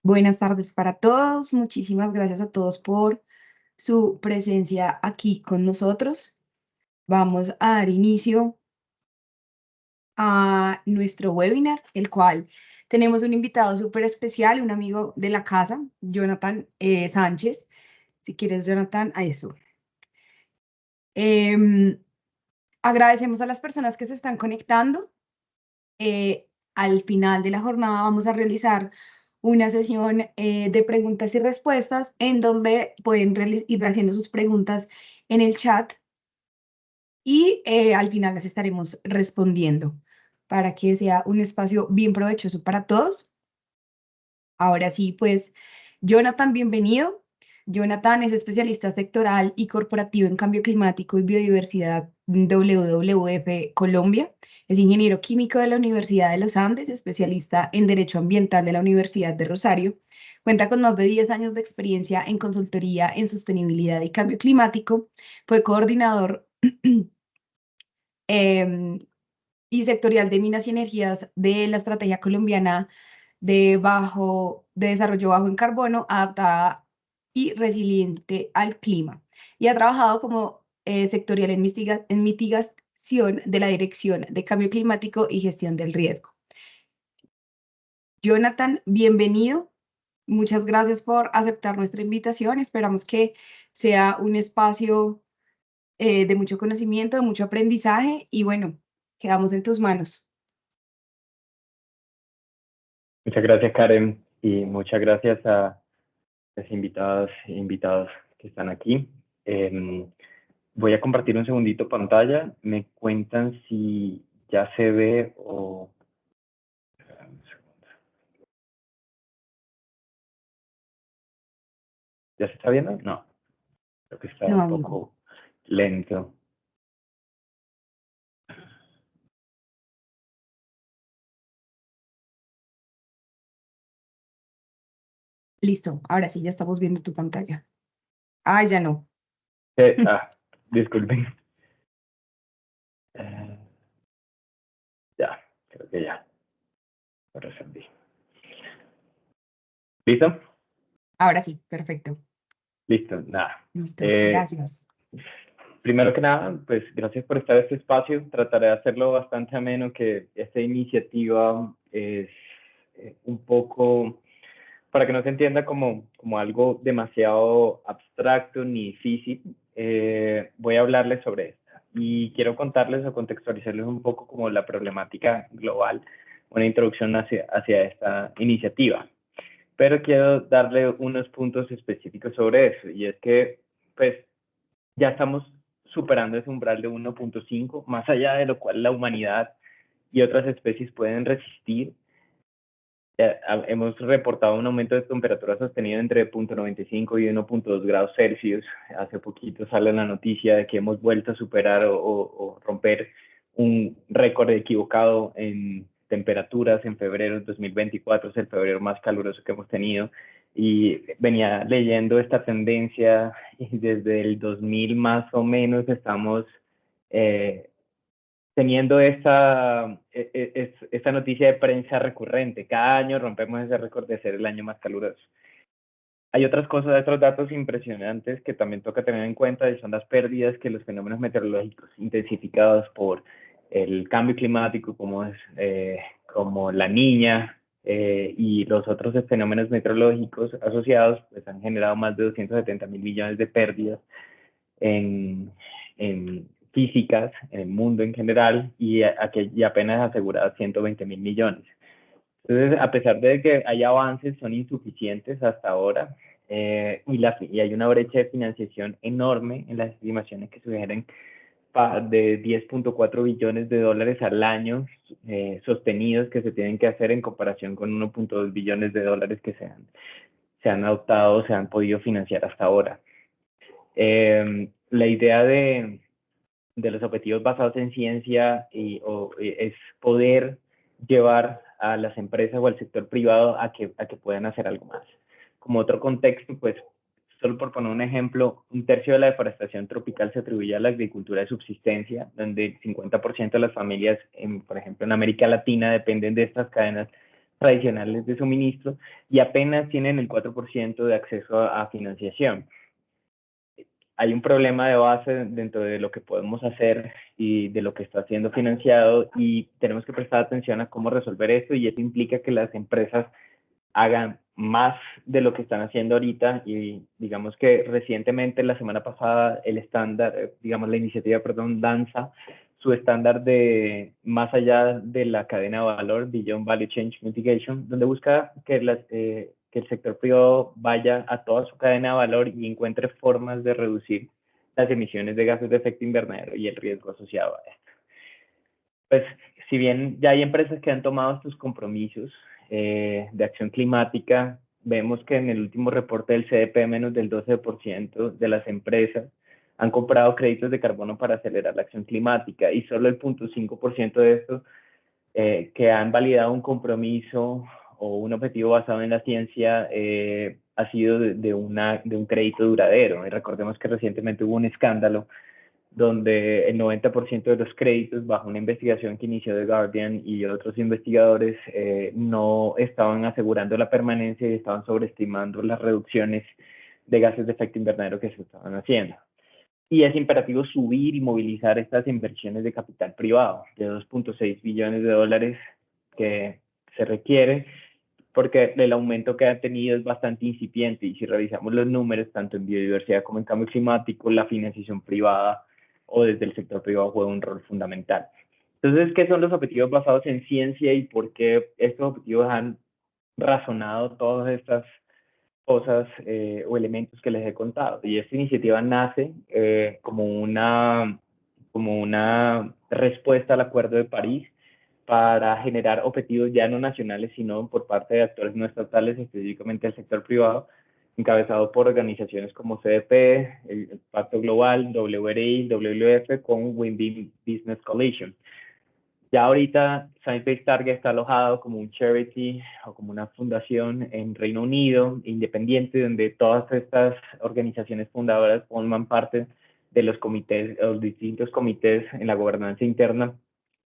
Buenas tardes para todos. Muchísimas gracias a todos por su presencia aquí con nosotros. Vamos a dar inicio a nuestro webinar, el cual tenemos un invitado súper especial, un amigo de la casa, Jonathan Sánchez. Si quieres, Jonathan, a eso. Em, Agradecemos a las personas que se están conectando. Al final de la jornada vamos a realizar una sesión de preguntas y respuestas en donde pueden ir haciendo sus preguntas en el chat y al final las estaremos respondiendo para que sea un espacio bien provechoso para todos. Ahora sí, pues, Jonathan, bienvenido. Jonathan es especialista sectoral y corporativo en cambio climático y biodiversidad WWF Colombia. Es ingeniero químico de la Universidad de los Andes, especialista en Derecho Ambiental de la Universidad de Rosario. Cuenta con más de 10 años de experiencia en consultoría en sostenibilidad y cambio climático. Fue coordinador em, y sectorial de Minas y Energías de la Estrategia Colombiana de desarrollo bajo en carbono, adaptada y resiliente al clima. Y ha trabajado como sectorial en mitigación de la Dirección de Cambio Climático y Gestión del Riesgo. Jonathan, bienvenido. Muchas gracias por aceptar nuestra invitación. Esperamos que sea un espacio de mucho conocimiento, de mucho aprendizaje y bueno, quedamos en tus manos. Muchas gracias, Karen, y muchas gracias a los invitados e invitados que están aquí. Voy a compartir un segundito pantalla. Me cuentan si ya se ve o... ¿Ya se está viendo? No, creo que está No, un aún no. poco lento. Listo, ahora sí, ya estamos viendo tu pantalla. Ah, ya no. Ah, disculpen. Ya, creo que ya. Lo resolví. ¿Listo? Ahora sí, perfecto. Listo, nada. Listo, gracias. Primero que nada, pues gracias por estar en este espacio. Trataré de hacerlo bastante ameno, que esta iniciativa es un poco, para que no se entienda como algo demasiado abstracto ni difícil, voy a hablarles sobre esta. Y quiero contarles o contextualizarles un poco como la problemática global, una introducción hacia esta iniciativa. Pero quiero darle unos puntos específicos sobre eso, y es que, pues, ya estamos superando ese umbral de 1.5, más allá de lo cual la humanidad y otras especies pueden resistir. Hemos reportado un aumento de temperatura sostenido entre 0.95 y 1.2 grados Celsius. Hace poquito sale la noticia de que hemos vuelto a superar o romper un récord equivocado en temperaturas en febrero de 2024, es el febrero más caluroso que hemos tenido. Y venía leyendo esta tendencia y desde el 2000 más o menos estamos teniendo esta noticia de prensa recurrente. Cada año rompemos ese récord de ser el año más caluroso. Hay otras cosas, otros datos impresionantes que también toca tener en cuenta, y son las pérdidas que los fenómenos meteorológicos intensificados por el cambio climático, como la niña, y los otros fenómenos meteorológicos asociados, pues han generado más de 270.000 millones de pérdidas en físicas, en el mundo en general, y apenas aseguradas 120.000 millones. Entonces, a pesar de que hay avances, son insuficientes hasta ahora, y hay una brecha de financiación enorme en las estimaciones que sugieren de 10.4 billones de dólares al año sostenidos que se tienen que hacer en comparación con 1.2 billones de dólares que se han adoptado, se han podido financiar hasta ahora. La idea de los objetivos basados en ciencia es poder llevar a las empresas o al sector privado a que puedan hacer algo más. Como otro contexto, pues, solo por poner un ejemplo, un tercio de la deforestación tropical se atribuye a la agricultura de subsistencia, donde el 50% de las familias, por ejemplo, en América Latina, dependen de estas cadenas tradicionales de suministro y apenas tienen el 4% de acceso a financiación. Hay un problema de base dentro de lo que podemos hacer y de lo que está siendo financiado, y tenemos que prestar atención a cómo resolver esto, y eso implica que las empresas hagan más de lo que están haciendo ahorita. Y digamos que recientemente, la semana pasada, el estándar, digamos la iniciativa, perdón, lanza su estándar de más allá de la cadena de valor, Beyond Value Change Mitigation, donde busca que el sector privado vaya a toda su cadena de valor y encuentre formas de reducir las emisiones de gases de efecto invernadero y el riesgo asociado a esto. Pues, si bien ya hay empresas que han tomado estos compromisos de acción climática, vemos que en el último reporte del CDP menos del 12% de las empresas han comprado créditos de carbono para acelerar la acción climática, y solo el 0.5% de estos que han validado un compromiso o un objetivo basado en la ciencia ha sido de un crédito duradero. Y recordemos que recientemente hubo un escándalo donde el 90% de los créditos, bajo una investigación que inició The Guardian y otros investigadores, no estaban asegurando la permanencia y estaban sobreestimando las reducciones de gases de efecto invernadero que se estaban haciendo. Y es imperativo subir y movilizar estas inversiones de capital privado de 2.6 billones de dólares que se requiere, porque el aumento que ha tenido es bastante incipiente, y si revisamos los números, tanto en biodiversidad como en cambio climático, la financiación privada o desde el sector privado juega un rol fundamental. Entonces, ¿qué son los objetivos basados en ciencia y por qué estos objetivos han razonado todas estas cosas o elementos que les he contado? Y esta iniciativa nace como una respuesta al Acuerdo de París para generar objetivos ya no nacionales, sino por parte de actores no estatales, específicamente el sector privado, encabezado por organizaciones como CDP, el Pacto Global, WRI, WWF, con Win-Win Business Coalition. Ya ahorita Science Based Target está alojado como un charity o como una fundación en Reino Unido, independiente, donde todas estas organizaciones fundadoras forman parte de los comités, los distintos comités en la gobernanza interna.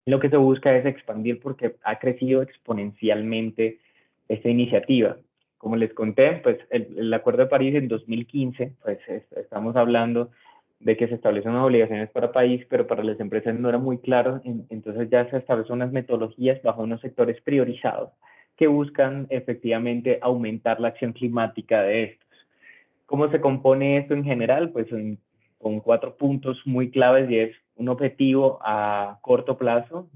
Lo que se busca es expandir, porque ha crecido exponencialmente esta iniciativa. Como les conté, pues el Acuerdo de París en 2015, pues estamos hablando de que se establecen unas obligaciones para país, pero para las empresas no era muy claro. Entonces ya se establecen unas metodologías bajo unos sectores priorizados que buscan efectivamente aumentar la acción climática de estos. ¿Cómo se compone esto en general? Pues con 4 puntos muy claves, y es un objetivo a corto plazo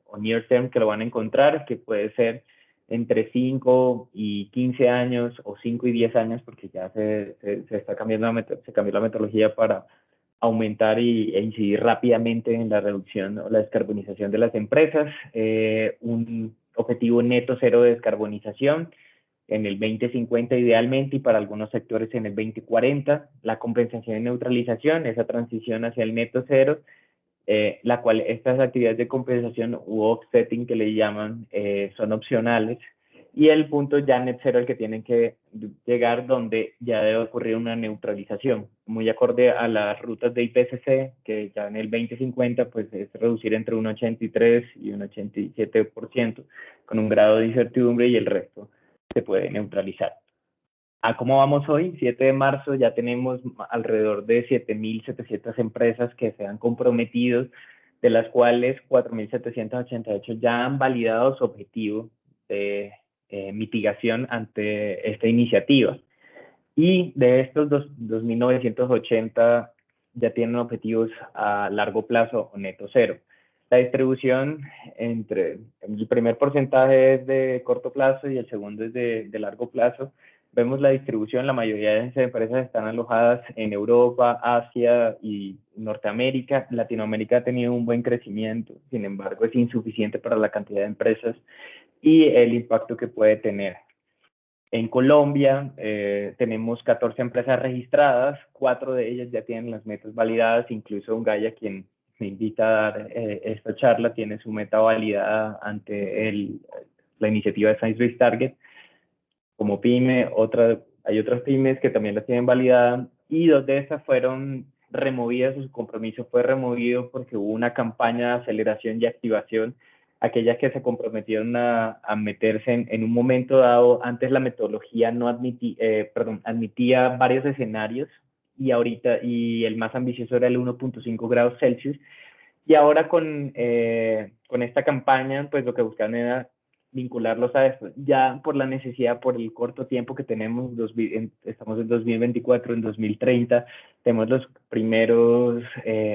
o near term, que lo van a encontrar, que puede ser entre 5 y 15 años o 5 y 10 años, porque ya se está cambiando se cambió la metodología para aumentar e incidir rápidamente en la reducción o la descarbonización de las empresas. Un objetivo neto cero de descarbonización en el 2050 idealmente, y para algunos sectores en el 2040, la compensación y neutralización, esa transición hacia el neto cero, la cual estas actividades de compensación u offsetting que le llaman son opcionales, y el punto ya net cero al que tienen que llegar, donde ya debe ocurrir una neutralización, muy acorde a las rutas de IPCC, que ya en el 2050 pues es reducir entre un 83 y un 87%, con un grado de incertidumbre, y el resto se puede neutralizar. ¿A cómo vamos hoy? 7 de marzo, ya tenemos alrededor de 7.700 empresas que se han comprometido, de las cuales 4.788 ya han validado su objetivo de mitigación ante esta iniciativa. Y de estos 2.980 ya tienen objetivos a largo plazo o neto cero. La distribución entre el primer porcentaje es de corto plazo y el segundo es de largo plazo. Vemos la distribución, la mayoría de esas empresas están alojadas en Europa, Asia y Norteamérica. Latinoamérica ha tenido un buen crecimiento, sin embargo es insuficiente para la cantidad de empresas y el impacto que puede tener. En Colombia tenemos 14 empresas registradas, 4 de ellas ya tienen las metas validadas, incluso Gaia, quien me invita a dar esta charla, tiene su meta validada ante la iniciativa de Science Based Target. Como pyme, hay otras pymes que también las tienen validada, y 2 de estas fueron removidas, su compromiso fue removido porque hubo una campaña de aceleración y activación aquellas que se comprometieron a meterse en un momento dado. Antes la metodología no admitía varios escenarios y el más ambicioso era el 1.5 grados Celsius. Y ahora con esta campaña, pues lo que buscan era vincularlos a esto. Ya por la necesidad, por el corto tiempo que tenemos, estamos en 2024, en 2030, tenemos los primeros,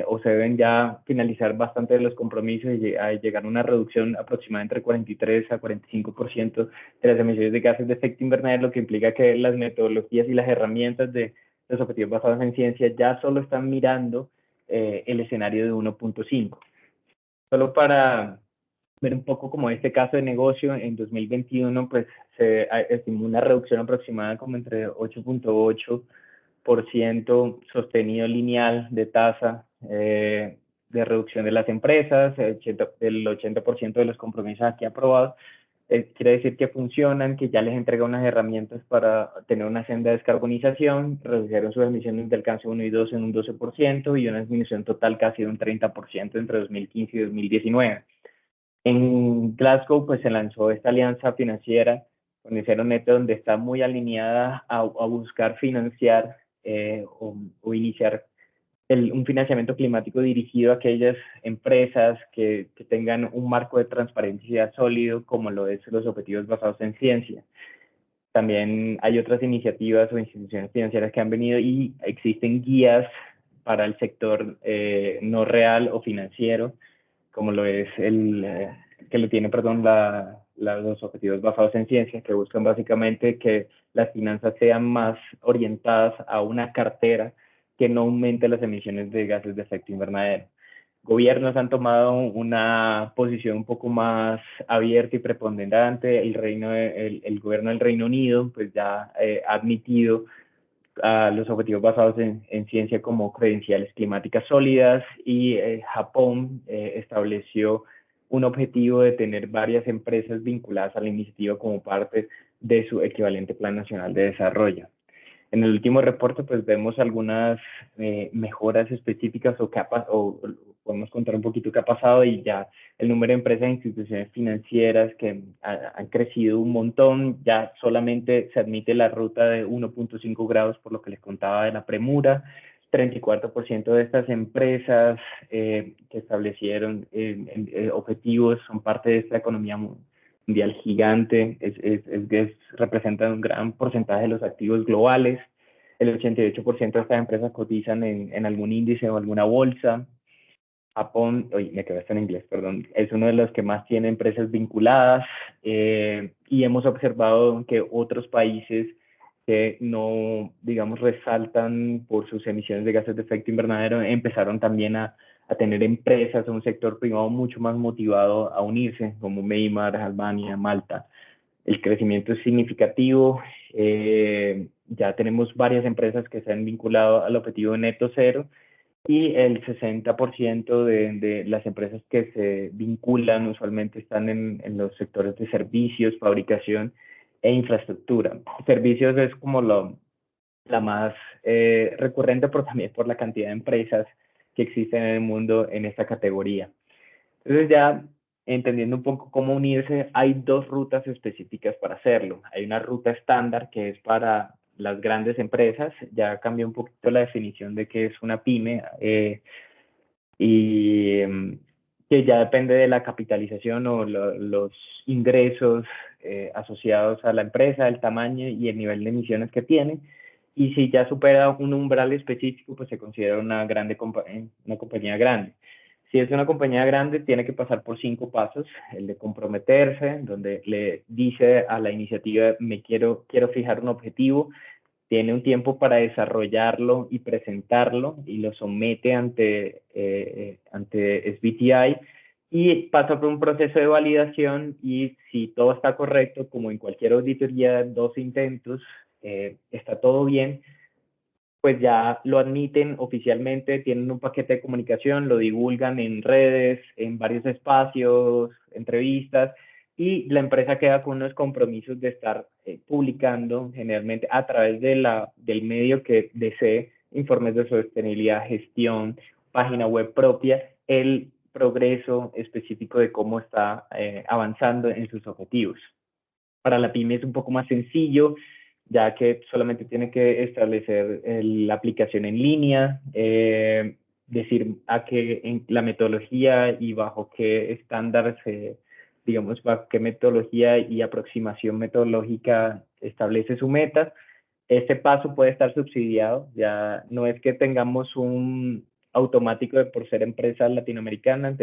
o se deben ya finalizar bastante de los compromisos y llegar a una reducción aproximada entre 43 a 45% de las emisiones de gases de efecto invernadero, lo que implica que las metodologías y las herramientas de los objetivos basados en ciencia ya solo están mirando el escenario de 1.5. Solo para ver un poco como este caso de negocio, en 2021 pues se estimó una reducción aproximada como entre 8.8% sostenido lineal de tasa de reducción de las empresas, del 80% de los compromisos aquí aprobados. Quiere decir que funcionan, que ya les entrega unas herramientas para tener una senda de descarbonización, redujeron sus emisiones de alcance 1 y 2 en un 12% y una disminución total casi de un 30% entre 2015 y 2019. En Glasgow, pues se lanzó esta alianza financiera con el Cero Neto, donde está muy alineada a buscar financiar o iniciar un financiamiento climático dirigido a aquellas empresas que tengan un marco de transparencia sólido, como lo es los objetivos basados en ciencia. También hay otras iniciativas o instituciones financieras que han venido y existen guías para el sector no real o financiero, como lo es que lo tiene, perdón, los objetivos basados en ciencia, que buscan básicamente que las finanzas sean más orientadas a una cartera que no aumente las emisiones de gases de efecto invernadero. Gobiernos han tomado una posición un poco más abierta y preponderante. El gobierno del Reino Unido pues ya ha admitido a los objetivos basados en ciencia como credenciales climáticas sólidas y Japón estableció un objetivo de tener varias empresas vinculadas a la iniciativa como parte de su equivalente Plan Nacional de Desarrollo. En el último reporte, pues vemos algunas mejoras específicas o podemos contar un poquito qué ha pasado y ya el número de empresas e instituciones financieras que han crecido un montón. Ya solamente se admite la ruta de 1.5 grados, por lo que les contaba de la premura. 34% de estas empresas que establecieron objetivos son parte de esta economía mundial gigante, representan un gran porcentaje de los activos globales. El 88% de estas empresas cotizan en algún índice o alguna bolsa. Japón, oye, me quedé en inglés, perdón, es uno de los que más tiene empresas vinculadas y hemos observado que otros países que no, digamos, resaltan por sus emisiones de gases de efecto invernadero empezaron también a tener empresas o un sector privado mucho más motivado a unirse, como Myanmar, Albania, Malta. El crecimiento es significativo. Ya tenemos varias empresas que se han vinculado al objetivo neto cero y el 60% de las empresas que se vinculan usualmente están en los sectores de servicios, fabricación e infraestructura. Servicios es como la más recurrente, pero también por la cantidad de empresas que existen en el mundo en esta categoría. Entonces ya entendiendo un poco cómo unirse, hay dos rutas específicas para hacerlo. Hay una ruta estándar que es para las grandes empresas, ya cambió un poquito la definición de qué es una pyme y que ya depende de la capitalización o los ingresos asociados a la empresa, el tamaño y el nivel de emisiones que tiene. Y si ya supera un umbral específico, pues se considera una compañía grande. Si es una compañía grande, tiene que pasar por 5 pasos. El de comprometerse, donde le dice a la iniciativa, quiero fijar un objetivo, tiene un tiempo para desarrollarlo y presentarlo y lo somete ante SBTi y pasa por un proceso de validación y si todo está correcto, como en cualquier auditoría, 2 intentos, está todo bien, pues ya lo admiten oficialmente, tienen un paquete de comunicación, lo divulgan en redes, en varios espacios, entrevistas, y la empresa queda con unos compromisos de estar publicando generalmente a través del medio que desee informes de sostenibilidad, gestión, página web propia, el progreso específico de cómo está avanzando en sus objetivos. Para la pyme es un poco más sencillo, ya que solamente tiene que establecer la aplicación en línea, decir a qué en la metodología y bajo qué estándares, digamos, bajo qué metodología y aproximación metodológica establece su meta. Este paso puede estar subsidiado, ya no es que tengamos un automático de por ser empresa latinoamericana,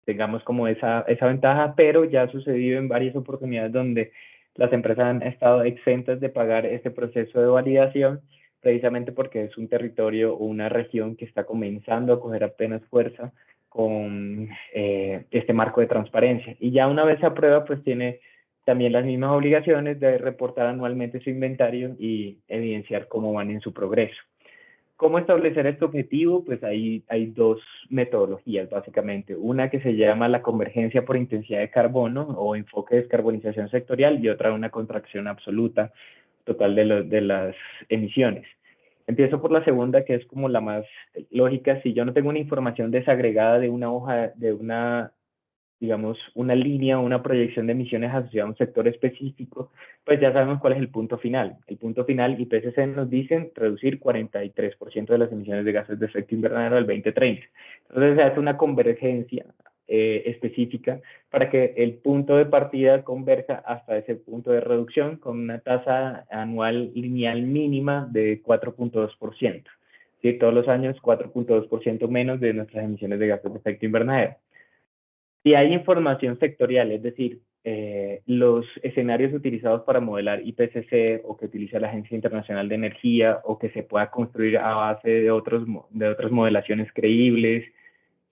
tengamos como esa ventaja, pero ya ha sucedido en varias oportunidades donde las empresas han estado exentas de pagar este proceso de validación, precisamente porque es un territorio o una región que está comenzando a coger apenas fuerza con este marco de transparencia. Y ya una vez se aprueba, pues tiene también las mismas obligaciones de reportar anualmente su inventario y evidenciar cómo van en su progreso. ¿Cómo establecer este objetivo? Pues hay dos metodologías, básicamente. Una que se llama la convergencia por intensidad de carbono o enfoque de descarbonización sectorial y otra una contracción absoluta total de las emisiones. Empiezo por la segunda, que es como la más lógica. Si yo no tengo una información desagregada de una hoja, de una digamos, una línea o una proyección de emisiones asociada a un sector específico, pues ya sabemos cuál es el punto final. El punto final, IPCC nos dicen reducir 43% de las emisiones de gases de efecto invernadero al 2030. Entonces se hace una convergencia específica para que el punto de partida converja hasta ese punto de reducción con una tasa anual lineal mínima de 4.2%. ¿Sí? Todos los años 4.2% menos de nuestras emisiones de gases de efecto invernadero. Si hay información sectorial, es decir, los escenarios utilizados para modelar IPCC o que utiliza la Agencia Internacional de Energía o que se pueda construir a base de otras modelaciones creíbles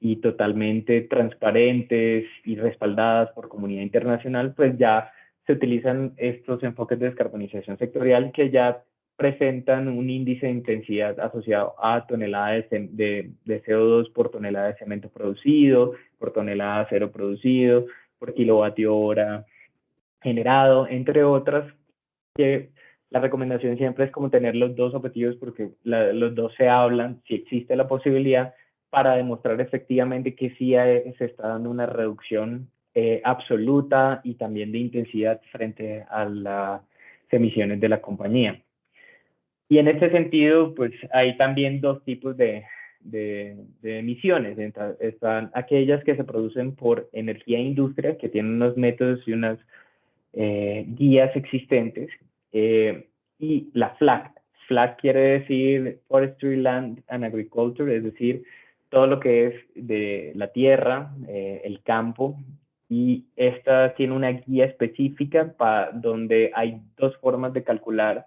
y totalmente transparentes y respaldadas por comunidad internacional, pues ya se utilizan estos enfoques de descarbonización sectorial que ya presentan un índice de intensidad asociado a toneladas de CO2 por tonelada de cemento producido, por tonelada de acero producido, por kilovatio hora generado, entre otras, que la recomendación siempre es como tener los dos objetivos porque los dos se hablan, si existe la posibilidad, para demostrar efectivamente que sí se está dando una reducción absoluta y también de intensidad frente a las emisiones de la compañía. Y en este sentido, pues hay también dos tipos de emisiones. Están aquellas que se producen por energía e industria, que tienen unos métodos y unas guías existentes, y la FLAG. FLAG quiere decir Forestry, Land and Agriculture, es decir, todo lo que es de la tierra, el campo, y esta tiene una guía específica donde hay dos formas de calcular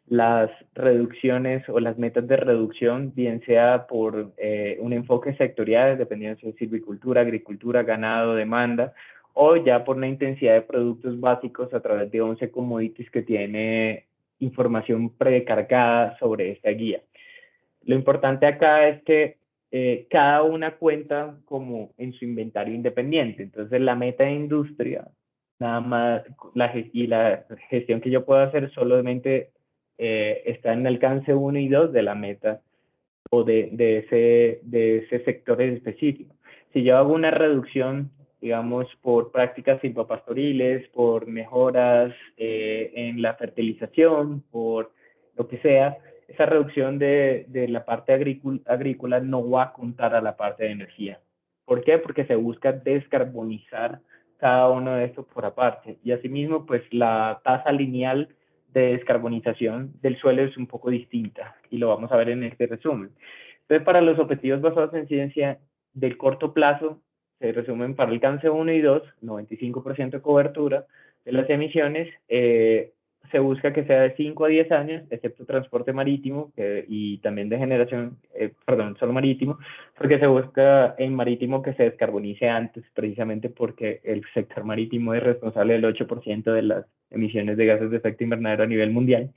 las reducciones o las metas de reducción, bien sea por un enfoque sectorial, dependiendo si es silvicultura, agricultura, ganado, demanda, o ya por una intensidad de productos básicos a través de 11 commodities que tiene información precargada sobre esta guía. Lo importante acá es que cada una cuenta como en su inventario independiente. Entonces la meta de industria, nada más, y la gestión que yo puedo hacer solamente está en el alcance 1 y 2 de la meta o de ese sector específico. Si yo hago una reducción, digamos, por prácticas silvopastoriles, por mejoras en la fertilización, por lo que sea, esa reducción de la parte agrícola no va a contar a la parte de energía. ¿Por qué? Porque se busca descarbonizar cada uno de estos por aparte. Y asimismo, pues la tasa lineal de descarbonización del suelo es un poco distinta y lo vamos a ver en este resumen. Entonces, para los objetivos basados en ciencia del corto plazo, se resumen para alcance 1 y 2, 95% de cobertura de las emisiones, se busca que sea de 5 a 10 años, excepto transporte marítimo y también de generación, perdón, solo marítimo, porque se busca en marítimo que se descarbonice antes, precisamente porque el sector marítimo es responsable del 8% de las emisiones de gases de efecto invernadero a nivel mundial.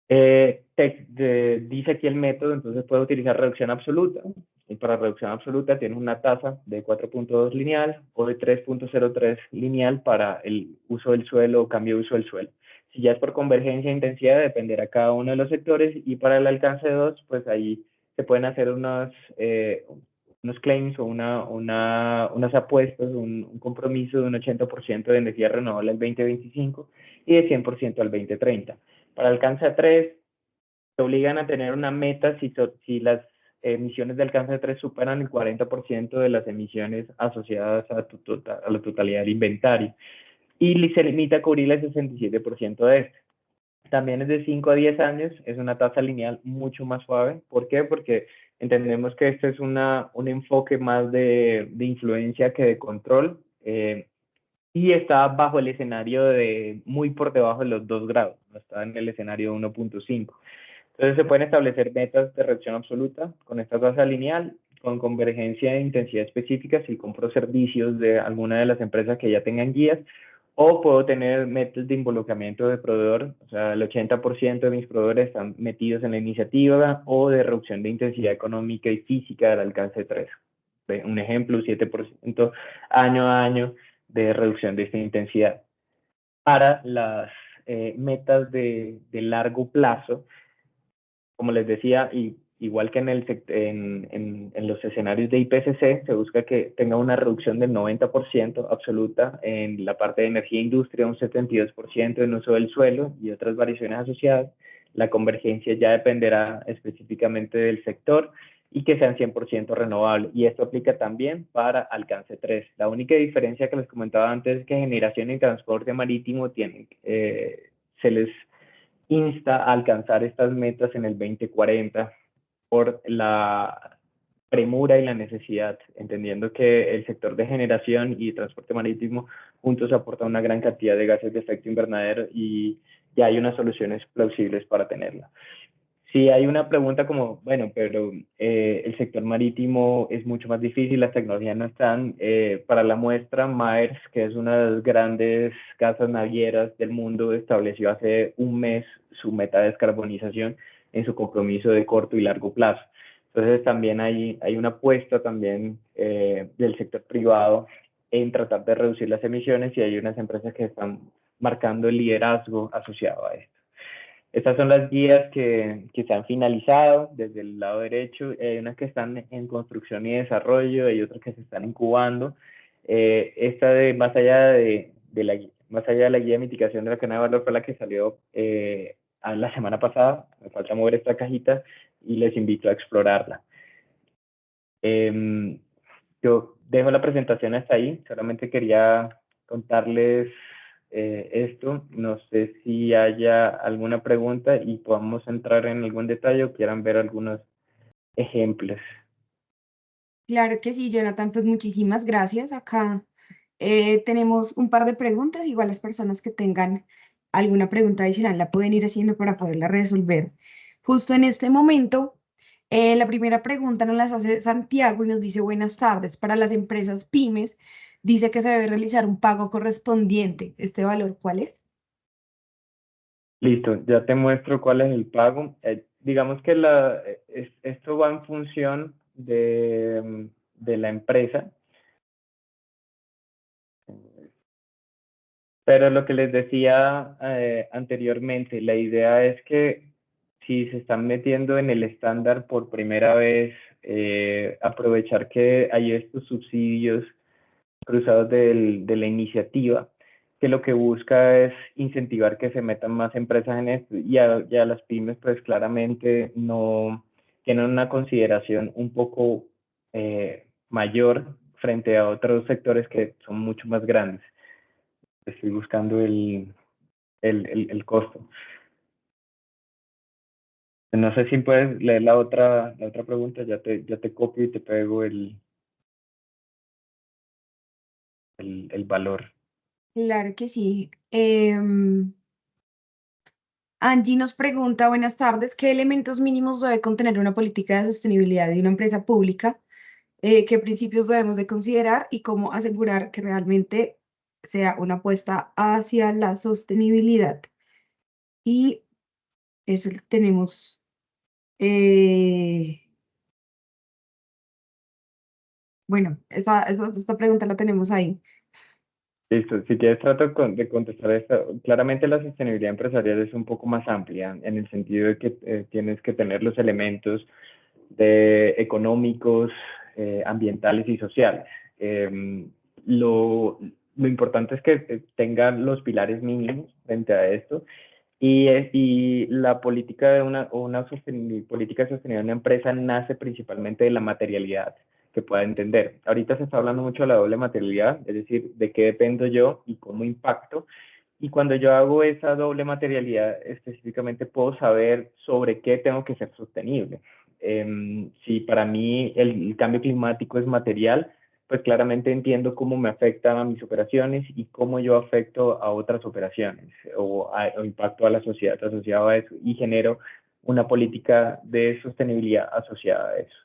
Dice aquí el método, entonces puede utilizar reducción absoluta. Y para reducción absoluta tiene una tasa de 4.2 lineal o de 3.03 lineal para el uso del suelo o cambio de uso del suelo. Si ya es por convergencia de intensidad, dependerá cada uno de los sectores. Y para el alcance 2, pues ahí se pueden hacer unas unos claims o unas apuestas, un compromiso de un 80% de energía renovable al 2025 y de 100% al 2030. Para alcance 3, te obligan a tener una meta si las emisiones de alcance 3 superan el 40% de las emisiones asociadas a la totalidad del inventario. Y se limita a cubrir el 67% de este. También es de 5 a 10 años, es una tasa lineal mucho más suave. ¿Por qué? Porque entendemos que este es un enfoque más de influencia que de control, y está bajo el escenario de muy por debajo de los 2 grados, no está en el escenario de 1.5. Entonces se pueden establecer metas de reducción absoluta con esta tasa lineal, con convergencia de intensidad específica si compro servicios de alguna de las empresas que ya tengan guías, o puedo tener metas de involucramiento de proveedor, o sea, el 80% de mis proveedores están metidos en la iniciativa, o de reducción de intensidad económica y física del alcance 3. Un ejemplo, 7% año a año de reducción de esta intensidad. Para las metas de largo plazo, como les decía, igual que en los escenarios de IPCC, se busca que tenga una reducción del 90% absoluta en la parte de energía e industria, un 72% en uso del suelo y otras variaciones asociadas. La convergencia ya dependerá específicamente del sector y que sean 100% renovables. Y esto aplica también para alcance 3. La única diferencia que les comentaba antes es que generación y transporte marítimo se les insta a alcanzar estas metas en el 2040 por la premura y la necesidad, entendiendo que el sector de generación y transporte marítimo juntos aportan una gran cantidad de gases de efecto invernadero y ya hay unas soluciones plausibles para tenerla. Si hay una pregunta como, bueno, pero el sector marítimo es mucho más difícil, las tecnologías no están. Para la muestra, Maersk, que es una de las grandes casas navieras del mundo, estableció hace un mes su meta de descarbonización en su compromiso de corto y largo plazo. Entonces también hay una apuesta también del sector privado en tratar de reducir las emisiones, y hay unas empresas que están marcando el liderazgo asociado a esto. Estas son las guías que se han finalizado desde el lado derecho. Hay unas que están en construcción y desarrollo, hay otras que se están incubando. Esta de más allá de la guía de mitigación de la cadena de valor fue la que salió la semana pasada. Me falta mover esta cajita y les invito a explorarla. Yo dejo la presentación hasta ahí. Solamente quería contarles esto. No sé si haya alguna pregunta y podamos entrar en algún detalle o quieran ver algunos ejemplos. Claro que sí, Jonathan, pues muchísimas gracias. Acá tenemos un par de preguntas, igual las personas que tengan alguna pregunta adicional la pueden ir haciendo para poderla resolver. Justo en este momento, la primera pregunta nos la hace Santiago y nos dice: buenas tardes, para las empresas pymes, dice que se debe realizar un pago correspondiente. ¿Este valor cuál es? Listo, ya te muestro cuál es el pago. Digamos que esto va en función de la empresa. Pero lo que les decía anteriormente, la idea es que si se están metiendo en el estándar por primera vez, aprovechar que hay estos subsidios cruzados de la iniciativa, que lo que busca es incentivar que se metan más empresas en esto, y a las pymes pues claramente no tienen una consideración un poco mayor frente a otros sectores que son mucho más grandes. Estoy buscando el costo. No sé si puedes leer la otra pregunta, ya te copio y te pego el valor. Claro que sí. Angie nos pregunta: buenas tardes, ¿qué elementos mínimos debe contener una política de sostenibilidad de una empresa pública? ¿Qué principios debemos de considerar y cómo asegurar que realmente sea una apuesta hacia la sostenibilidad? Y eso tenemos, eh, bueno, esta pregunta la tenemos ahí. Listo, si quieres trato de contestar esta. Claramente la sostenibilidad empresarial es un poco más amplia en el sentido de que tienes que tener los elementos económicos, ambientales y sociales. Lo importante es que tengan los pilares mínimos frente a esto y la política de política sostenible de una empresa nace principalmente de la materialidad que pueda entender. Ahorita se está hablando mucho de la doble materialidad, es decir, de qué dependo yo y cómo impacto. Y cuando yo hago esa doble materialidad, específicamente puedo saber sobre qué tengo que ser sostenible. Si para mí el cambio climático es material, pues claramente entiendo cómo me afecta a mis operaciones y cómo yo afecto a otras operaciones o impacto a la sociedad asociado a eso y genero una política de sostenibilidad asociada a eso,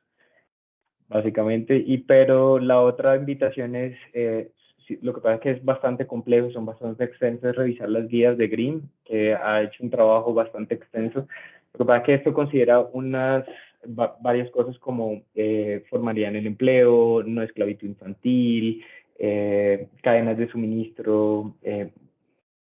básicamente. Pero la otra invitación es, lo que pasa es que es bastante complejo, son bastante extensas, revisar las guías de Green, que ha hecho un trabajo bastante extenso. Lo que pasa es que esto considera varias cosas como formalidad en el empleo, no esclavitud infantil, cadenas de suministro,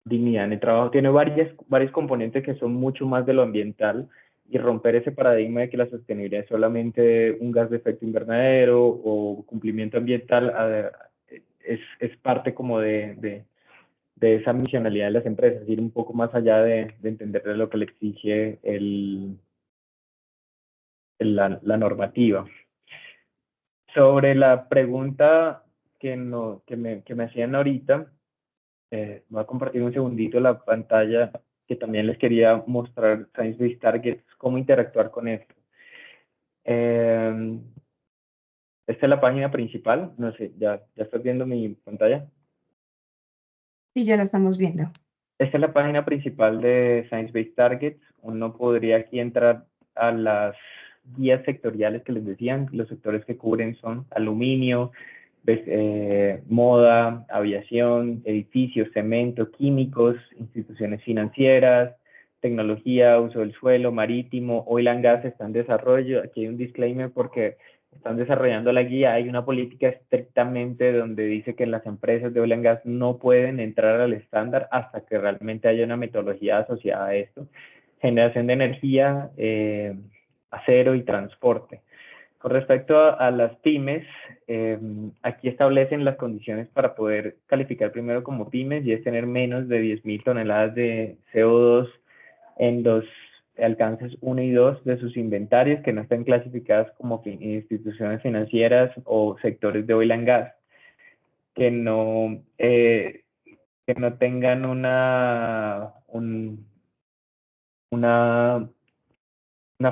dignidad en el trabajo. Tiene varios componentes que son mucho más de lo ambiental y romper ese paradigma de que la sostenibilidad es solamente un gas de efecto invernadero o cumplimiento ambiental, es parte como de esa misionalidad de las empresas, ir un poco más allá de entender lo que le exige la normativa. Sobre la pregunta que me hacían ahorita, voy a compartir un segundito la pantalla que también les quería mostrar Science Based Targets, cómo interactuar con esto. Esta es la página principal, no sé, ¿ya estás viendo mi pantalla? Sí, ya la estamos viendo. Esta es la página principal de Science Based Targets. Uno podría aquí entrar a las guías sectoriales que les decían. Los sectores que cubren son aluminio, moda, aviación, edificios, cemento, químicos, instituciones financieras, tecnología, uso del suelo, marítimo, oil and gas está en desarrollo. Aquí hay un disclaimer porque están desarrollando la guía. Hay una política estrictamente donde dice que las empresas de oil and gas no pueden entrar al estándar hasta que realmente haya una metodología asociada a esto. Generación de energía, acero y transporte. Con respecto a las pymes, aquí establecen las condiciones para poder calificar primero como pymes y es tener menos de 10.000 toneladas de CO2 en los alcances 1 y 2 de sus inventarios que no estén clasificadas como instituciones financieras o sectores de oil and gas, que no tengan una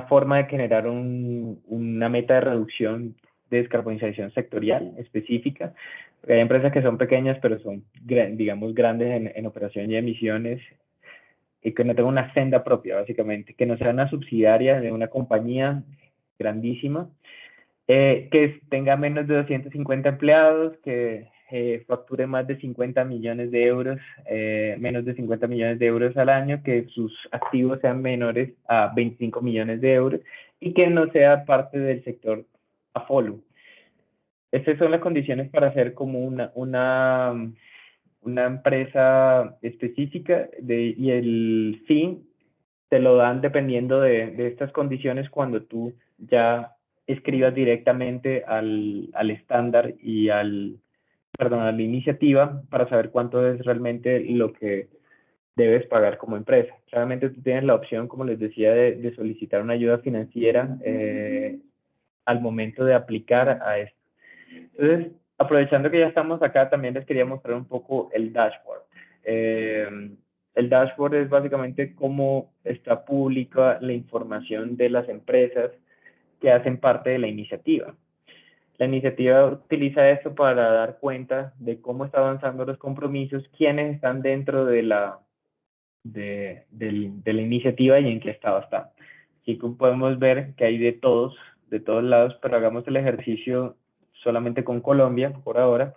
forma de generar una meta de reducción de descarbonización sectorial específica. Hay empresas que son pequeñas, pero son, digamos, grandes en operación y emisiones, y que no tengan una senda propia, básicamente, que no sea una subsidiaria de una compañía grandísima, que tenga menos de 250 empleados, que facture más de 50 millones de euros, menos de 50 millones de euros al año, que sus activos sean menores a 25 millones de euros y que no sea parte del sector AFOLU. Estas son las condiciones para hacer como una empresa específica y el fin te lo dan dependiendo de estas condiciones cuando tú ya escribas directamente al estándar y a la iniciativa para saber cuánto es realmente lo que debes pagar como empresa. Claramente tú tienes la opción, como les decía, de solicitar una ayuda financiera al momento de aplicar a esto. Entonces, aprovechando que ya estamos acá, también les quería mostrar un poco el dashboard. El dashboard es básicamente cómo está pública la información de las empresas que hacen parte de la iniciativa. La iniciativa utiliza esto para dar cuenta de cómo están avanzando los compromisos, quiénes están dentro de la iniciativa y en qué estado están. Aquí podemos ver que hay de todos lados, pero hagamos el ejercicio solamente con Colombia por ahora.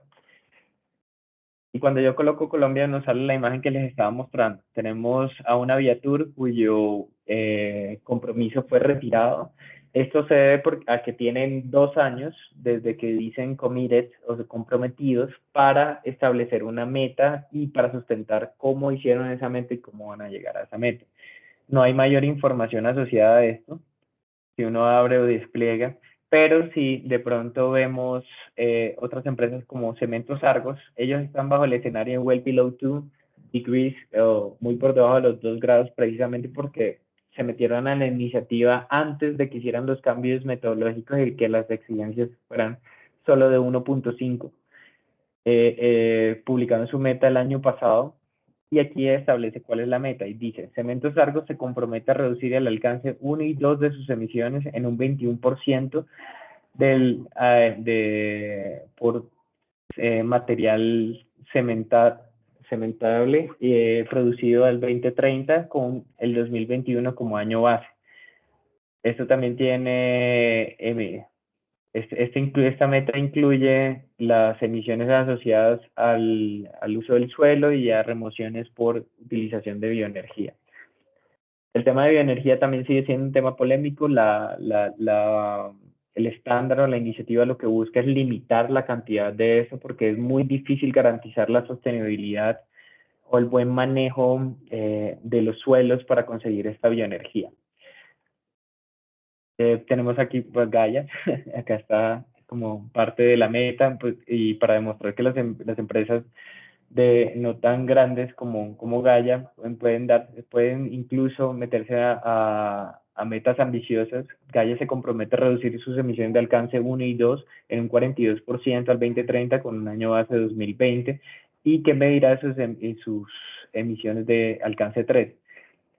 Y cuando yo coloco Colombia nos sale la imagen que les estaba mostrando. Tenemos a una Viatur cuyo compromiso fue retirado. Esto se debe a que tienen 2 años desde que dicen committed o comprometidos para establecer una meta y para sustentar cómo hicieron esa meta y cómo van a llegar a esa meta. No hay mayor información asociada a esto. Si uno abre o despliega, Pero si de pronto vemos otras empresas como Cementos Argos, ellos están bajo el escenario well below 2 degrees, o muy por debajo de los 2 grados, precisamente porque se metieron a la iniciativa antes de que hicieran los cambios metodológicos y que las exigencias fueran solo de 1.5. Publicaron su meta el año pasado y aquí establece cuál es la meta y dice: Cementos Argos se compromete a reducir el alcance 1 y 2 de sus emisiones en un 21% por material cementable producido al 2030 con el 2021 como año base. Esto también tiene esta meta incluye las emisiones asociadas al uso del suelo y a remociones por utilización de bioenergía. El tema de bioenergía también sigue siendo un tema polémico. El estándar o la iniciativa lo que busca es limitar la cantidad de eso porque es muy difícil garantizar la sostenibilidad o el buen manejo de los suelos para conseguir esta bioenergía. Tenemos aquí pues Gaia, acá está como parte de la meta, pues, y para demostrar que las empresas no tan grandes como Gaia pueden incluso meterse a metas ambiciosas. Gaia se compromete a reducir sus emisiones de alcance 1 y 2 en un 42% al 2030 con un año base de 2020 y que medirá sus emisiones de alcance 3.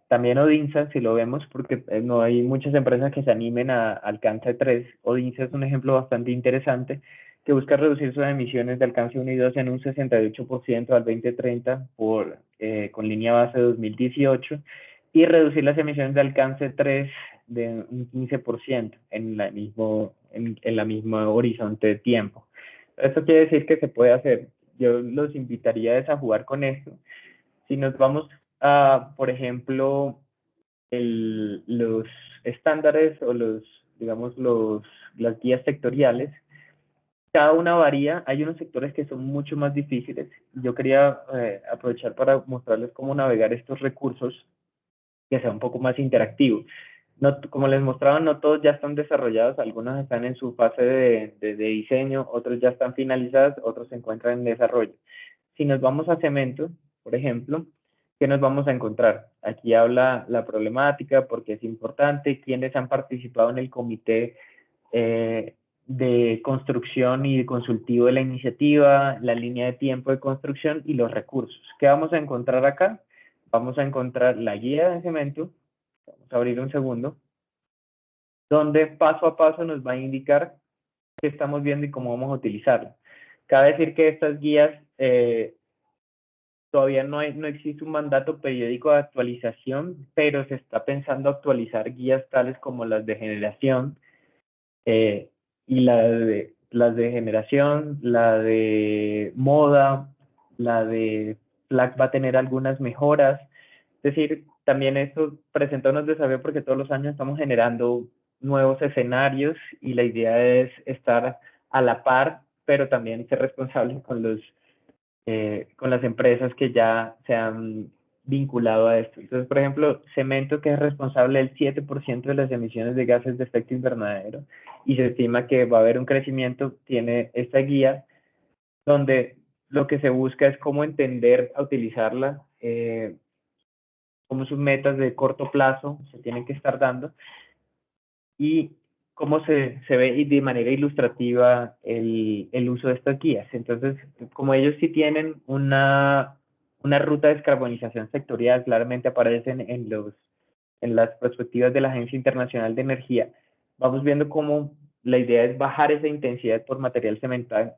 También Odinsa, si lo vemos, porque no hay muchas empresas que se animen a alcance 3. Odinsa es un ejemplo bastante interesante que busca reducir sus emisiones de alcance 1 y 2 en un 68% al 2030 con línea base de 2018 y reducir las emisiones de alcance 3 de un 15% en la misma horizonte de tiempo. Esto quiere decir que se puede hacer. Yo los invitaría a jugar con esto. Si nos vamos a, por ejemplo, los estándares o las guías sectoriales, cada una varía. Hay unos sectores que son mucho más difíciles. Yo quería aprovechar para mostrarles cómo navegar estos recursos, que sea un poco más interactivo. No, como les mostraba, no todos ya están desarrollados, algunos están en su fase de diseño, otros ya están finalizados, otros se encuentran en desarrollo. Si nos vamos a cemento, por ejemplo, ¿qué nos vamos a encontrar? Aquí habla la problemática, porque es importante, quiénes han participado en el comité de construcción y de consultivo de la iniciativa, la línea de tiempo de construcción y los recursos. ¿Qué vamos a encontrar acá? Vamos a encontrar la guía de cemento, vamos a abrir un segundo, donde paso a paso nos va a indicar qué estamos viendo y cómo vamos a utilizarla. Cabe decir que estas guías todavía no existe un mandato periódico de actualización, pero se está pensando actualizar guías tales como las de generación y las de generación, la de moda, la de FLAC va a tener algunas mejoras. Es decir, también esto presenta unos desafíos porque todos los años estamos generando nuevos escenarios y la idea es estar a la par, pero también ser responsables con las empresas que ya se han vinculado a esto. Entonces, por ejemplo, Cemento, que es responsable del 7% de las emisiones de gases de efecto invernadero y se estima que va a haber un crecimiento, tiene esta guía donde lo que se busca es cómo entender a utilizarla, cómo sus metas de corto plazo se tienen que estar dando y cómo se ve de manera ilustrativa el uso de estas guías. Entonces, como ellos sí tienen una ruta de descarbonización sectorial, claramente aparecen en las perspectivas de la Agencia Internacional de Energía, vamos viendo cómo la idea es bajar esa intensidad por material cementante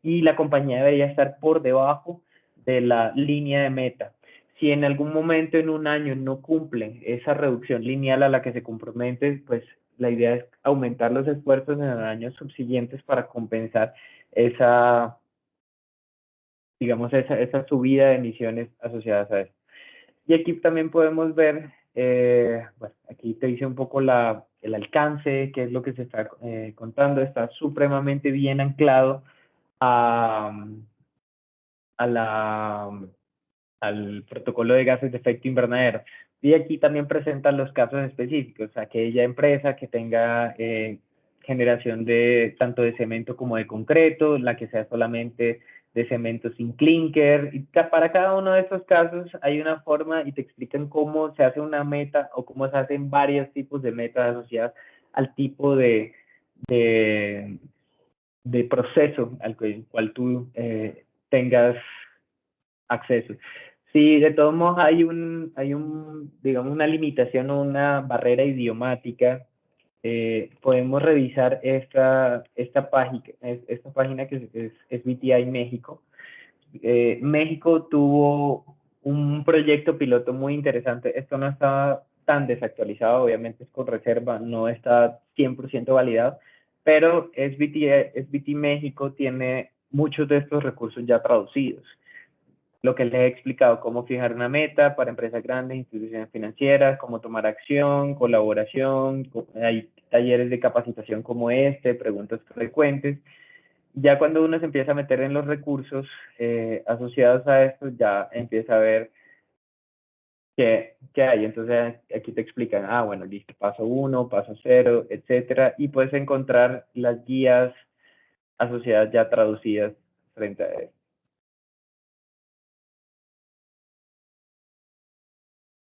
y la compañía debería estar por debajo de la línea de meta. Si en algún momento en un año no cumple esa reducción lineal a la que se compromete, pues la idea es aumentar los esfuerzos en los años subsiguientes para compensar esa, digamos, esa subida de emisiones asociadas a esto. Y aquí también podemos ver, bueno, aquí te dice un poco el alcance, qué es lo que se está contando, está supremamente bien anclado a la al protocolo de gases de efecto invernadero. Y aquí también presentan los casos específicos, aquella empresa que tenga generación de tanto de cemento como de concreto, la que sea solamente de cemento sin clinker. Y para cada uno de esos casos hay una forma y te explican cómo se hace una meta o cómo se hacen varios tipos de metas asociadas al tipo de, de proceso al cual tú tengas acceso. Sí, de todos modos digamos, una limitación o una barrera idiomática. Podemos revisar esta página que es BTI México. México tuvo un proyecto piloto muy interesante. Esto no está tan desactualizado, obviamente es con reserva, no está 100% validado, pero SBT México tiene muchos de estos recursos ya traducidos. Lo que les he explicado, cómo fijar una meta para empresas grandes, instituciones financieras, cómo tomar acción, colaboración, hay talleres de capacitación como este, preguntas frecuentes. Ya cuando uno se empieza a meter en los recursos asociados a esto, ya empieza a ver qué hay. Entonces aquí te explican, bueno, listo, paso 1, paso 0, etcétera, y puedes encontrar las guías asociadas ya traducidas frente a esto.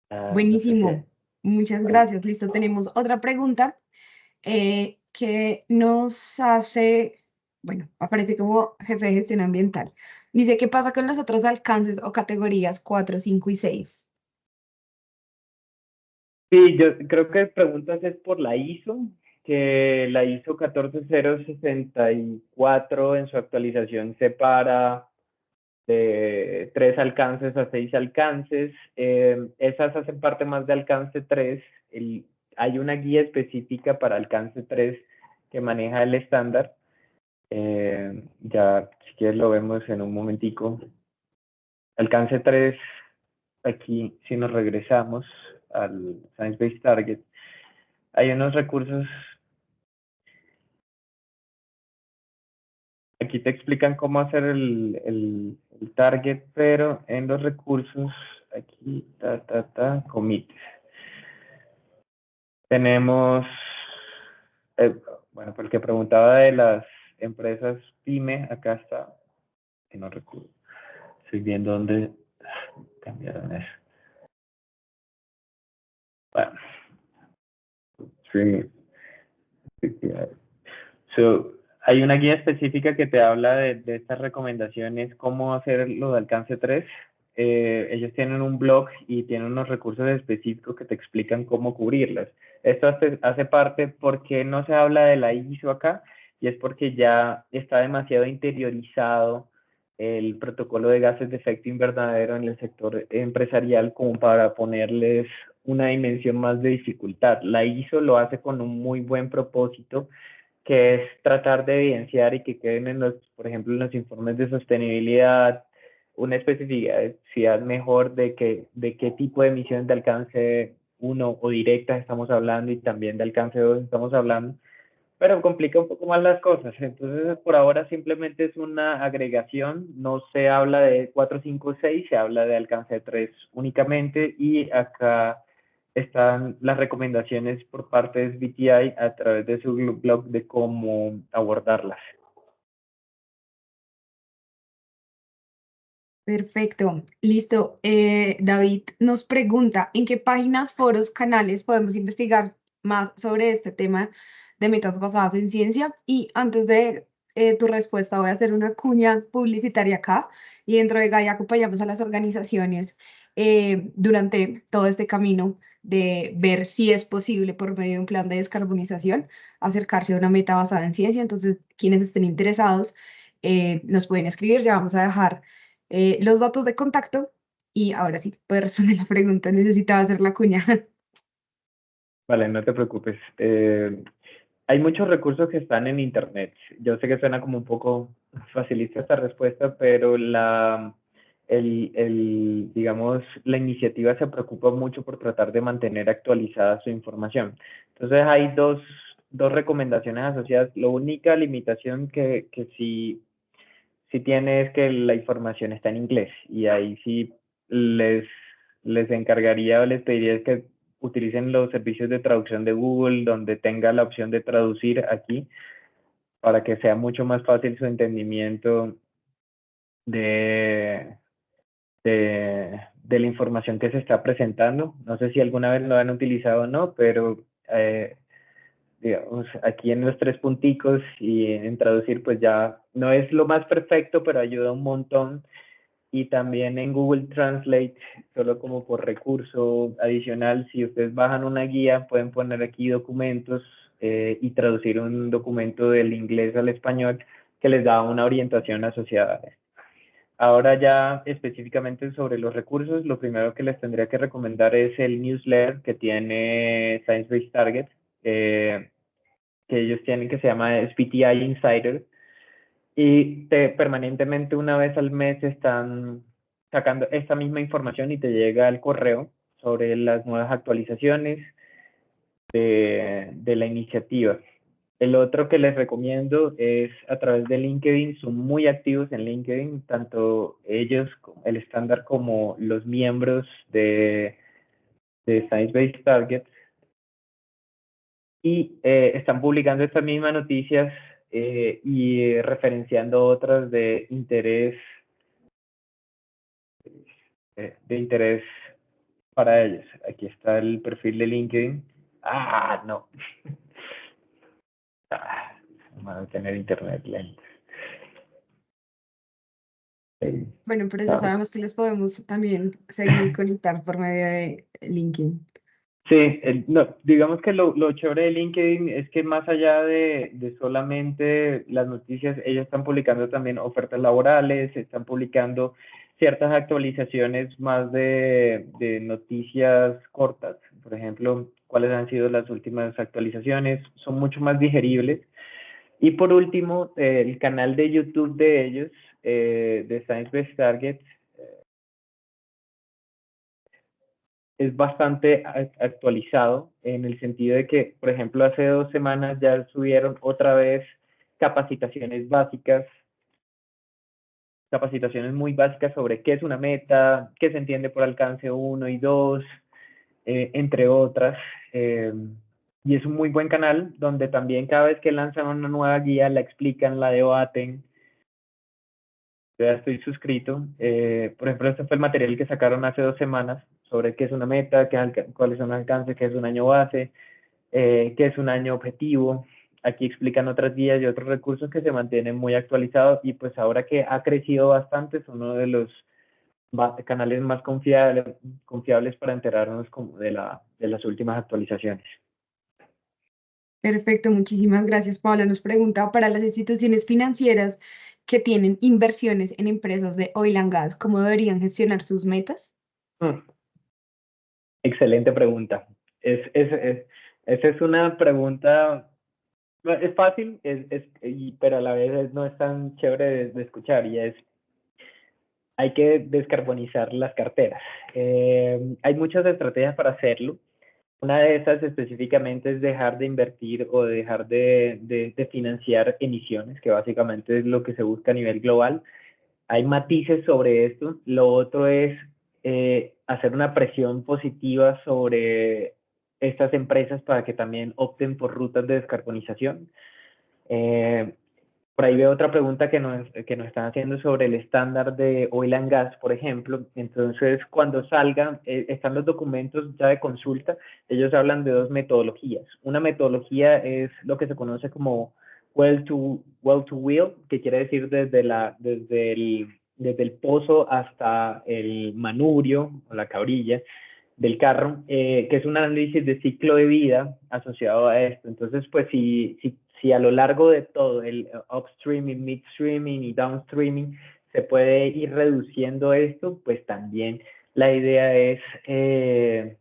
No sé si... Buenísimo. Muchas gracias. Listo, tenemos otra pregunta que nos hace, bueno, aparece como jefe de gestión ambiental. Dice, ¿qué pasa con los otros alcances o categorías 4, 5 y 6? Sí, yo creo que preguntas es por la ISO, que la ISO 14064 en su actualización separa de 3 alcances a 6 alcances. Esas hacen parte más de alcance 3. Hay una guía específica para alcance 3 que maneja el estándar. Ya, si quieres, lo vemos en un momentico. Alcance 3, aquí, si nos regresamos al Science Based Target, hay unos recursos. Aquí te explican cómo hacer el target, pero en los recursos, aquí, commit. Tenemos, bueno, porque preguntaba de las empresas PYME, acá está, que no recuerdo. Estoy viendo dónde cambiaron eso. Bueno, sí. So, hay una guía específica que te habla de estas recomendaciones, cómo hacer lo de alcance 3. Ellos tienen un blog y tienen unos recursos específicos que te explican cómo cubrirlas. Esto hace parte porque no se habla de la ISO acá, y es porque ya está demasiado interiorizado el protocolo de gases de efecto invernadero en el sector empresarial como para ponerles una dimensión más de dificultad. La ISO lo hace con un muy buen propósito, que es tratar de evidenciar y que queden en los, por ejemplo, en los informes de sostenibilidad, una especificidad mejor de qué tipo de emisiones de alcance 1 o directas estamos hablando y también de alcance 2 estamos hablando, pero complica un poco más las cosas. Entonces, por ahora simplemente es una agregación, no se habla de 4, 5, 6, se habla de alcance 3 únicamente, y acá están las recomendaciones por parte de SBTi a través de su blog de cómo abordarlas. Perfecto, listo. David nos pregunta, ¿en qué páginas, foros, canales podemos investigar más sobre este tema de metas basadas en ciencia? Y antes de tu respuesta, voy a hacer una cuña publicitaria acá. Y dentro de Gaia acompañamos a las organizaciones durante todo este camino de ver si es posible por medio de un plan de descarbonización acercarse a una meta basada en ciencia. Entonces, quienes estén interesados nos pueden escribir, ya vamos a dejar los datos de contacto y ahora sí, puedes responder la pregunta. Necesitaba hacer la cuña. Vale, no te preocupes. Hay muchos recursos que están en Internet. Yo sé que suena como un poco facilista esta respuesta, pero digamos, la iniciativa se preocupa mucho por tratar de mantener actualizada su información. Entonces hay dos recomendaciones asociadas. La única limitación que sí tiene es que la información está en inglés, y ahí sí les les encargaría o les pediría que utilicen los servicios de traducción de Google, donde tenga la opción de traducir aquí, para que sea mucho más fácil su entendimiento de, de la información que se está presentando. No sé si alguna vez lo han utilizado o no, pero digamos, aquí en los tres punticos y en traducir, pues ya no es lo más perfecto, pero ayuda un montón. Y también en Google Translate, solo como por recurso adicional, si ustedes bajan una guía, pueden poner aquí documentos y traducir un documento del inglés al español que les da una orientación asociada a esto. Ahora ya específicamente sobre los recursos, lo primero que les tendría que recomendar es el newsletter que tiene Science Based Targets, que ellos tienen, que se llama SBTI Insider, y permanentemente una vez al mes están sacando esta misma información y te llega al correo sobre las nuevas actualizaciones de la iniciativa. El otro que les recomiendo es a través de LinkedIn. Son muy activos en LinkedIn, tanto ellos, el estándar, como los miembros de Science Based Targets. Y están publicando estas mismas noticias y referenciando otras de interés para ellos. Aquí está el perfil de LinkedIn. Ah, no. Van a tener internet lento. Bueno, pero ya sabemos que los podemos también seguir y conectar por medio de LinkedIn. Sí, no, digamos que lo chévere de LinkedIn es que más allá de solamente las noticias, ellos están publicando también ofertas laborales, están publicando ciertas actualizaciones más de noticias cortas. Por ejemplo, cuáles han sido las últimas actualizaciones, son mucho más digeribles. Y por último, el canal de YouTube de ellos, de Science Based Targets, es bastante actualizado en el sentido de que, por ejemplo, hace 2 semanas ya subieron otra vez capacitaciones básicas, capacitaciones muy básicas sobre qué es una meta, qué se entiende por alcance 1 y 2, entre otras. Y es un muy buen canal donde también cada vez que lanzan una nueva guía la explican, la debaten. Yo ya estoy suscrito. Por ejemplo, este fue el material que sacaron hace 2 semanas sobre qué es una meta, cuáles son los alcances, qué es un año base, qué es un año objetivo. Aquí explican otras guías y otros recursos que se mantienen muy actualizados, y pues ahora que ha crecido bastante, es uno de los canales más confiables para enterarnos de las últimas actualizaciones. Perfecto, muchísimas gracias, Paula. Nos pregunta para las instituciones financieras que tienen inversiones en empresas de oil and gas, ¿cómo deberían gestionar sus metas? Excelente pregunta. Esa es una pregunta, es fácil, pero a la vez no es tan chévere de escuchar, y es, hay que descarbonizar las carteras. Hay muchas estrategias para hacerlo. Una de esas específicamente es dejar de invertir o dejar de financiar emisiones, que básicamente es lo que se busca a nivel global. Hay matices sobre esto. Lo otro es hacer una presión positiva sobre estas empresas para que también opten por rutas de descarbonización. Por ahí veo otra pregunta que nos están haciendo sobre el estándar de oil and gas, por ejemplo. Entonces, cuando salgan, están los documentos ya de consulta, ellos hablan de dos metodologías. Una metodología es lo que se conoce como well to wheel, que quiere decir desde el pozo hasta el manubrio o la cabrilla del carro, que es un análisis de ciclo de vida asociado a esto. Entonces, pues si a lo largo de todo, el upstreaming, midstreaming y downstreaming, se puede ir reduciendo esto, pues también la idea es que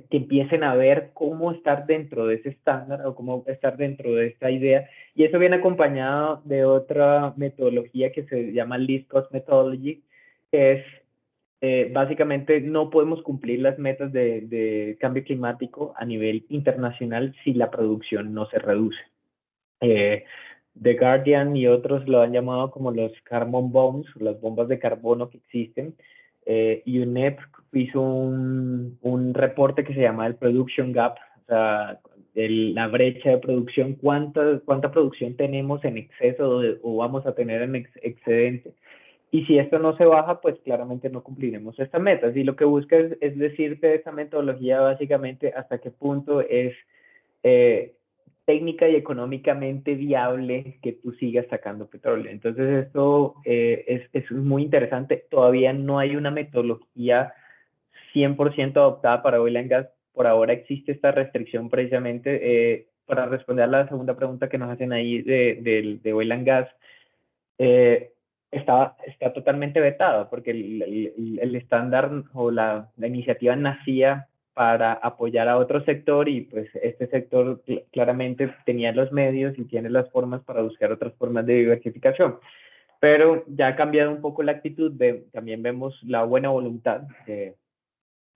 empiecen a ver cómo estar dentro de ese estándar o cómo estar dentro de esta idea. Y eso viene acompañado de otra metodología que se llama Least Cost Methodology, que es básicamente no podemos cumplir las metas de cambio climático a nivel internacional si la producción no se reduce. The Guardian y otros lo han llamado como los carbon bombs, las bombas de carbono que existen. UNEP hizo un reporte que se llama el Production Gap, o sea, la brecha de producción, cuánta producción tenemos en exceso o vamos a tener en excedente. Y si esto no se baja, pues claramente no cumpliremos estas metas. Y lo que busca es decirte esta metodología básicamente hasta qué punto es eh, técnica y económicamente viable que tú sigas sacando petróleo. Entonces esto es muy interesante. Todavía no hay una metodología 100% adoptada para oil and gas. Por ahora existe esta restricción precisamente para responder a la segunda pregunta que nos hacen ahí de oil and gas. Eh, está totalmente vetado porque el estándar o la iniciativa nacía para apoyar a otro sector y pues este sector claramente tenía los medios y tiene las formas para buscar otras formas de diversificación. Pero ya ha cambiado un poco la actitud, también vemos la buena voluntad de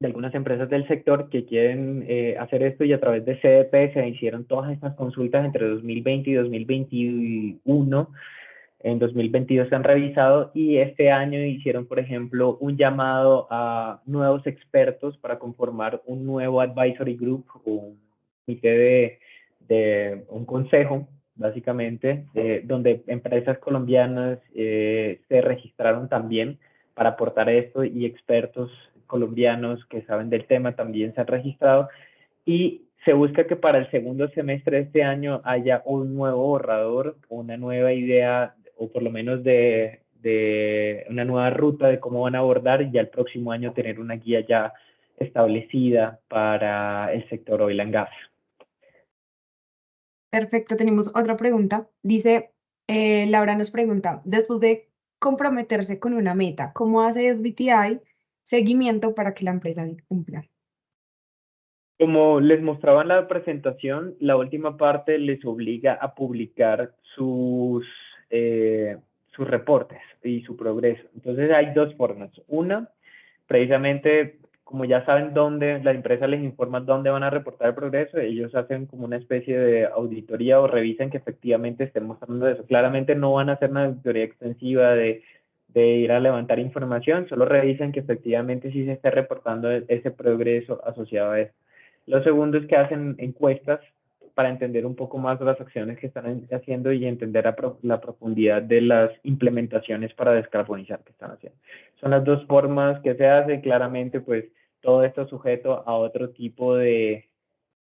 algunas empresas del sector que quieren hacer esto y a través de CDP se hicieron todas estas consultas entre 2020 y 2021. En 2022 se han revisado y este año hicieron, por ejemplo, un llamado a nuevos expertos para conformar un nuevo advisory group o un comité un consejo, básicamente, donde empresas colombianas se registraron también para aportar esto y expertos colombianos que saben del tema también se han registrado y se busca que para el segundo semestre de este año haya un nuevo borrador, una nueva idea o por lo menos de una nueva ruta de cómo van a abordar y ya el próximo año tener una guía ya establecida para el sector oil and gas. Perfecto, tenemos otra pregunta. Dice, Laura nos pregunta, después de comprometerse con una meta, ¿cómo hace SBTI seguimiento para que la empresa cumpla? Como les mostraba en la presentación, la última parte les obliga a publicar sus reportes y su progreso. Entonces hay dos formas. Una, precisamente, como ya saben dónde, la empresa les informa dónde van a reportar el progreso, ellos hacen como una especie de auditoría o revisan que efectivamente estén mostrando eso. Claramente no van a hacer una auditoría extensiva de ir a levantar información, solo revisan que efectivamente sí se esté reportando ese progreso asociado a eso. Lo segundo es que hacen encuestas para entender un poco más las acciones que están haciendo y entender la profundidad de las implementaciones para descarbonizar que están haciendo. Son las dos formas que se hacen. Claramente, pues todo esto sujeto a otro tipo de,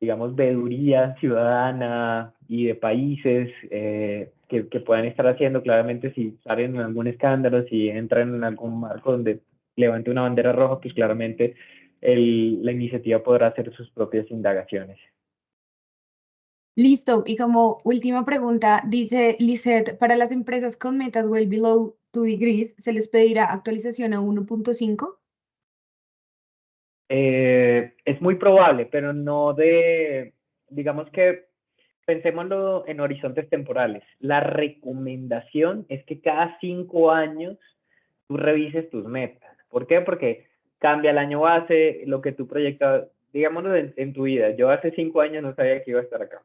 digamos, veeduría ciudadana y de países que puedan estar haciendo. Claramente, si salen en algún escándalo, si entran en algún marco donde levante una bandera roja, pues claramente la iniciativa podrá hacer sus propias indagaciones. Listo, y como última pregunta, dice Lisette, para las empresas con metas well below 2 degrees, ¿se les pedirá actualización a 1.5? Es muy probable, pero no digamos que pensémoslo en horizontes temporales. La recomendación es que cada 5 años tú revises tus metas. ¿Por qué? Porque cambia el año base, lo que tú proyectas, digámoslo en tu vida. Yo hace 5 años no sabía que iba a estar acá.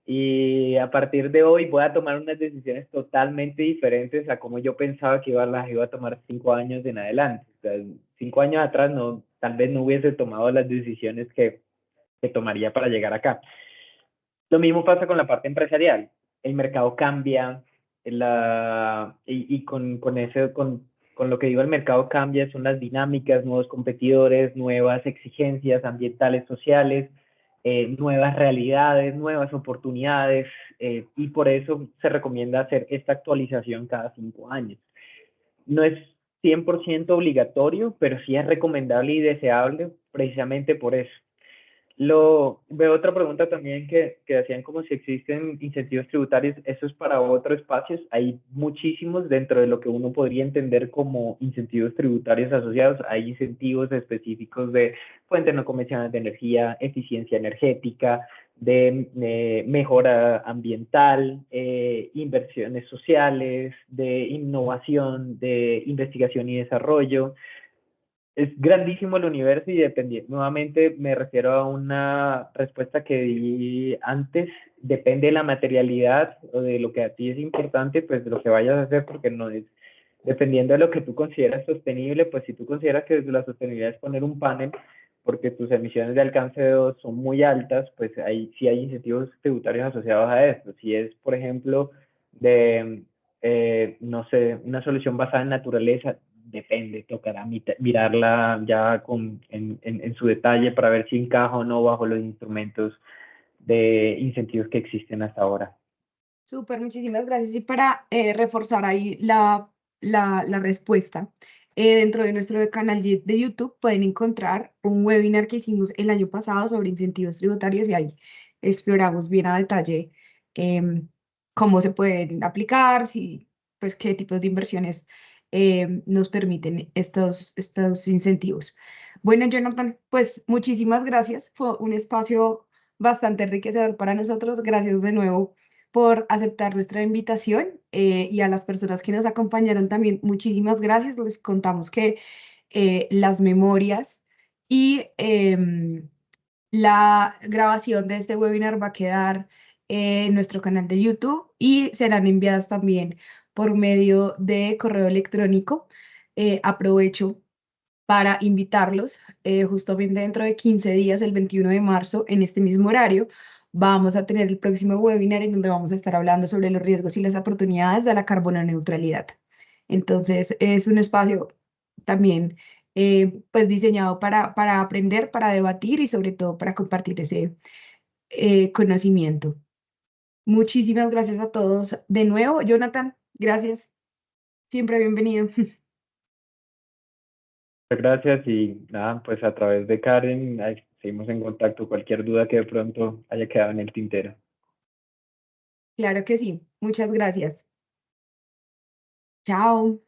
Y a partir de hoy voy a tomar unas decisiones totalmente diferentes a como yo pensaba que las iba a tomar 5 años en adelante. O sea, 5 años atrás no, tal vez no hubiese tomado las decisiones que tomaría para llegar acá. Lo mismo pasa con la parte empresarial. El mercado cambia, y con lo que digo el mercado cambia, son las dinámicas, nuevos competidores, nuevas exigencias ambientales, sociales, nuevas realidades, nuevas oportunidades, y por eso se recomienda hacer esta actualización cada 5 años. No es 100% obligatorio, pero sí es recomendable y deseable precisamente por eso. Veo otra pregunta también que hacían como si existen incentivos tributarios. Eso es para otros espacios. Hay muchísimos dentro de lo que uno podría entender como incentivos tributarios asociados. Hay incentivos específicos de fuentes no convencionales de energía, eficiencia energética, de mejora ambiental, inversiones sociales, de innovación, de investigación y desarrollo. Es grandísimo el universo y nuevamente me refiero a una respuesta que di antes, depende de la materialidad o de lo que a ti es importante, pues de lo que vayas a hacer, porque dependiendo de lo que tú consideras sostenible, pues si tú consideras que la sostenibilidad es poner un panel porque tus emisiones de alcance de CO2 son muy altas, pues ahí sí hay incentivos tributarios asociados a esto. Si es, por ejemplo, de, no sé, una solución basada en naturaleza, depende, tocará mirarla ya en su detalle para ver si encaja o no bajo los instrumentos de incentivos que existen hasta ahora. Súper, muchísimas gracias. Y para reforzar ahí la respuesta, dentro de nuestro canal de YouTube pueden encontrar un webinar que hicimos el año pasado sobre incentivos tributarios y ahí exploramos bien a detalle em, cómo se pueden aplicar, si, pues, qué tipos de inversiones nos permiten estos incentivos. Bueno, Jonathan, pues muchísimas gracias. Fue un espacio bastante enriquecedor para nosotros. Gracias de nuevo por aceptar nuestra invitación y a las personas que nos acompañaron también, muchísimas gracias. Les contamos que las memorias y la grabación de este webinar va a quedar en nuestro canal de YouTube y serán enviadas también por medio de correo electrónico. Aprovecho para invitarlos justamente dentro de 15 días, el 21 de marzo, en este mismo horario. Vamos a tener el próximo webinar en donde vamos a estar hablando sobre los riesgos y las oportunidades de la carbono neutralidad. Entonces, es un espacio también pues diseñado para aprender, para debatir y sobre todo para compartir ese conocimiento. Muchísimas gracias a todos de nuevo. Jonathan, gracias. Siempre bienvenido. Muchas gracias y nada, pues a través de Karen ahí seguimos en contacto. Cualquier duda que de pronto haya quedado en el tintero. Claro que sí. Muchas gracias. Chao.